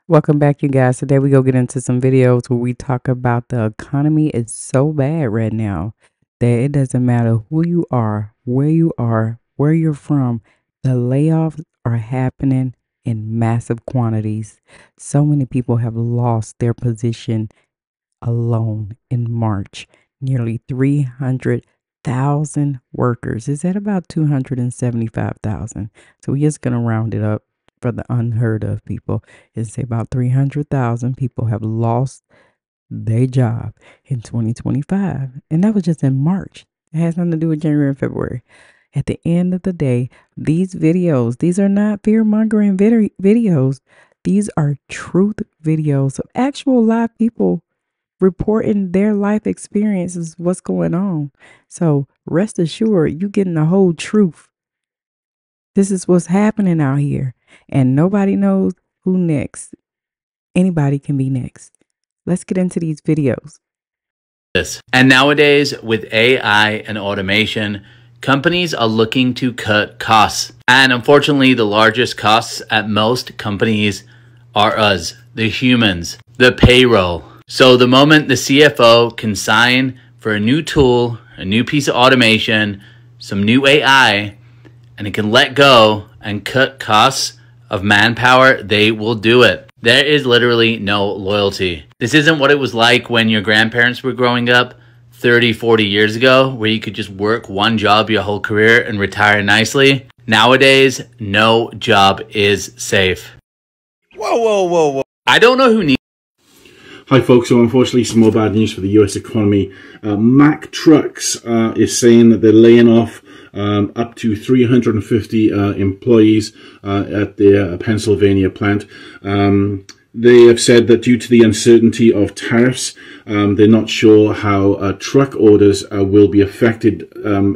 Welcome back, you guys. Today we go get into some videos where we talk about the economy is so bad right now that it doesn't matter who you are, where you're from. The layoffs are happening in massive quantities. So many people have lost their position alone in March. Nearly 300,000 workers. Is that about 275,000? So we're just going to round it up for the unheard of people and say about 300,000 people have lost their job in 2025. And that was just in March. It has nothing to do with January and February. At the end of the day, these videos, these are not fear-mongering videos. These are truth videos of actual live people reporting their life experiences, what's going on. So rest assured, you getting the whole truth. This is what's happening out here, and nobody knows who next. Anybody can be next. Let's get into these videos. And nowadays, with AI and automation, companies are looking to cut costs. And unfortunately, the largest costs at most companies are us, the humans, the payroll. So the moment the CFO can sign for a new tool, a new piece of automation, some new AI, and it can let go and cut costs of manpower, they will do it. There is literally no loyalty. This isn't what it was like when your grandparents were growing up 30, 40 years ago, where you could just work one job your whole career and retire nicely. Nowadays, no job is safe. Whoa. I don't know who needs. Hi folks, so unfortunately some more bad news for the US economy. Mack Trucks is saying that they're laying off up to 350 employees at their Pennsylvania plant. They have said that due to the uncertainty of tariffs, they're not sure how truck orders will be affected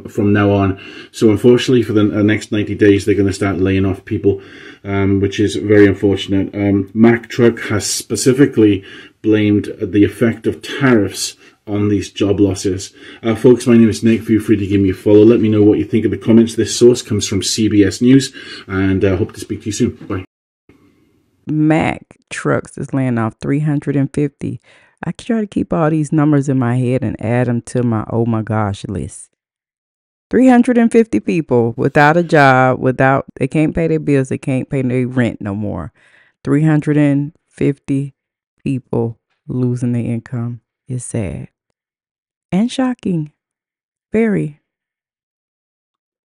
from now on. So unfortunately for the next 90 days, they're going to start laying off people, which is very unfortunate. Mack Truck has specifically blamed the effect of tariffs on these job losses. Folks, my name is Nick. Feel free to give me a follow. Let me know what you think in the comments. This source comes from CBS News, and I hope to speak to you soon. Bye. Mack Trucks is laying off 350. I try to keep all these numbers in my head and add them to my oh my gosh list. 350 people without a job, they can't pay their bills, they can't pay their rent no more. 350 people losing their income is sad and shocking. Very.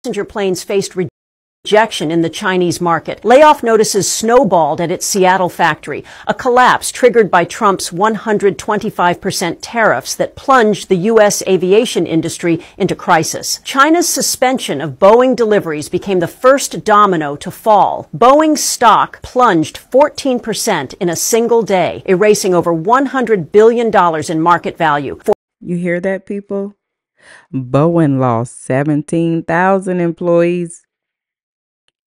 Passenger planes faced rejection in the Chinese market. Layoff notices snowballed at its Seattle factory, a collapse triggered by Trump's 125% tariffs that plunged the U.S. aviation industry into crisis. China's suspension of Boeing deliveries became the first domino to fall. Boeing stock plunged 14% in a single day, erasing over $100 billion in market value. You hear that, people? Boeing lost 17,000 employees.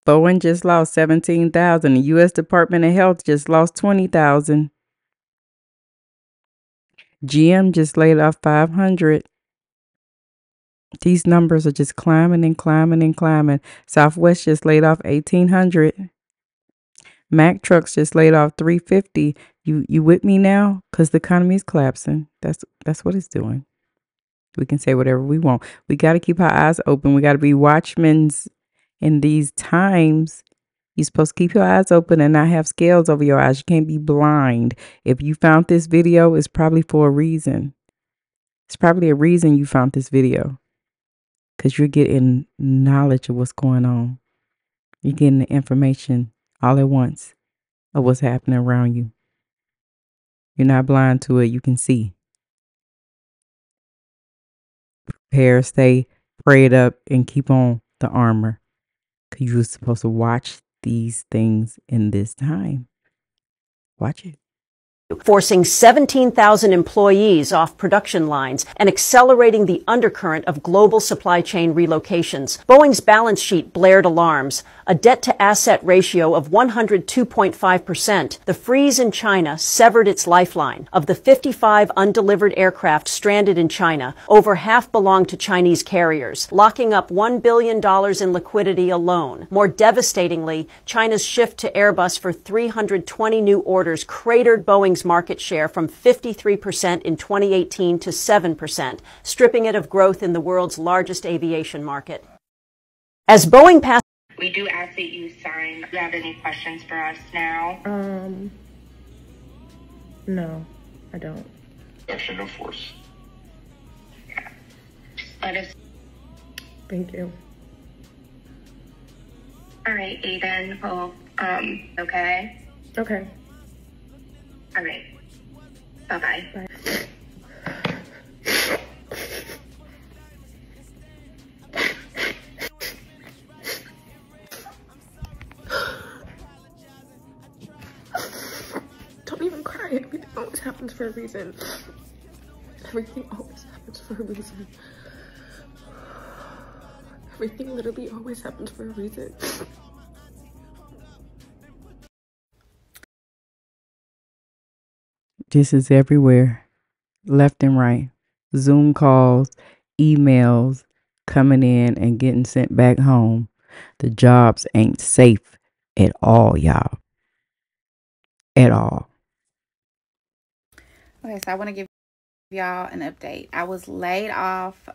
Boeing just lost 17,000. The U.S. Department of Health just lost 20,000. GM just laid off 500. These numbers are just climbing and climbing and climbing. Southwest just laid off 1,800. Mack Trucks just laid off 350. You with me now? Because the economy is collapsing. That's what it's doing. We can say whatever we want. We got to keep our eyes open. We got to be watchmen in these times. You're supposed to keep your eyes open and not have scales over your eyes. You can't be blind. If you found this video, it's probably for a reason. It's probably a reason you found this video. Because you're getting knowledge of what's going on. You're getting the information all at once of what's happening around you. You're not blind to it. You can see. Prepare, stay prayed up, and keep on the armor. Because you're supposed to watch these things in this time. Watch it. forcing 17,000 employees off production lines and accelerating the undercurrent of global supply chain relocations. Boeing's balance sheet blared alarms. A debt-to-asset ratio of 102.5%. The freeze in China severed its lifeline. Of the 55 undelivered aircraft stranded in China, over half belong to Chinese carriers, locking up $1 billion in liquidity alone. More devastatingly, China's shift to Airbus for 320 new orders cratered Boeing's market share from 53% in 2018 to 7%, stripping it of growth in the world's largest aviation market. As Boeing passed, we do ask that you sign. Do you have any questions for us now? No, I don't. Action of force. Yeah. Let us. Thank you. All right, Aiden. Well, okay. Okay. All right. Bye-bye. Bye. Don't even cry. Everything always happens for a reason. Everything always happens for a reason. Everything literally always happens for a reason. This is everywhere, left and right. Zoom calls, emails coming in and getting sent back home. The jobs ain't safe at all, y'all. At all. Okay, so I want to give y'all an update. I was laid off,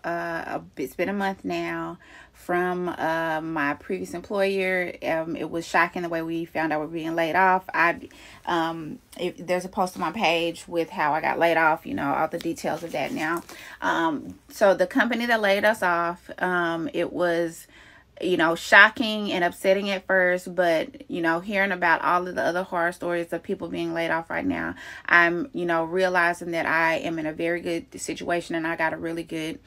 it's been a month now, from my previous employer. It was shocking the way we found out we were being laid off. There's a post on my page with how I got laid off, you know, all the details of that now. So the company that laid us off, it was, you know, shocking and upsetting at first, but, you know, hearing about all of the other horror stories of people being laid off right now, I'm, you know, realizing that I am in a very good situation and I got a really good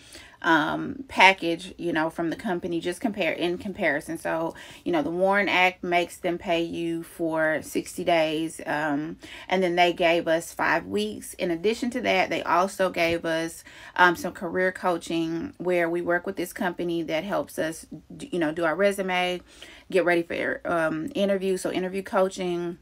package, you know, from the company, just in comparison. So, you know, the WARN Act makes them pay you for 60 days. And then they gave us 5 weeks. In addition to that, they also gave us some career coaching where we work with this company that helps us, you know, do our resume, get ready for interviews. So interview coaching,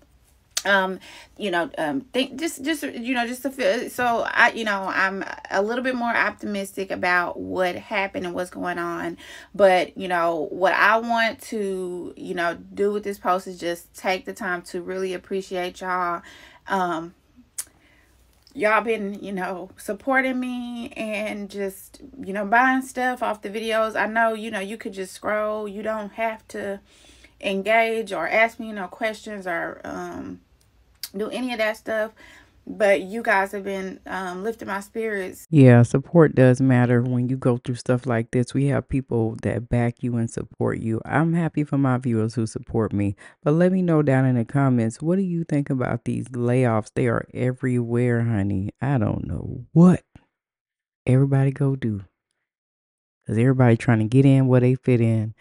you know, just to feel, so I'm a little bit more optimistic about what happened and what's going on. But, you know, what I want to, you know, do with this post is just take the time to really appreciate y'all. Y'all been, you know, supporting me and just, you know, buying stuff off the videos. I know, you know, you could just scroll. You don't have to engage or ask me, you know, questions or, do any of that stuff, but you guys have been lifting my spirits. Yeah, support does matter when you go through stuff like this. We have people that back you and support you. I'm happy for my viewers who support me, but let me know down in the comments, what do you think about these layoffs? They are everywhere, honey. I don't know what everybody go do, because everybody trying to get in where they fit in,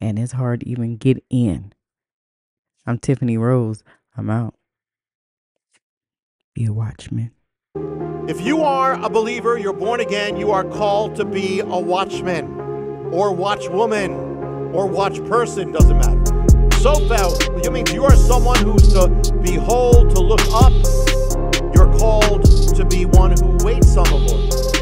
and it's hard to even get in. I'm Tiffany Rose. I'm out. Be a watchman. If you are a believer, you're born again, you are called to be a watchman or watchwoman or watch person, doesn't matter. So that means you are someone who's to behold, to look up. You're called to be one who waits on the Lord.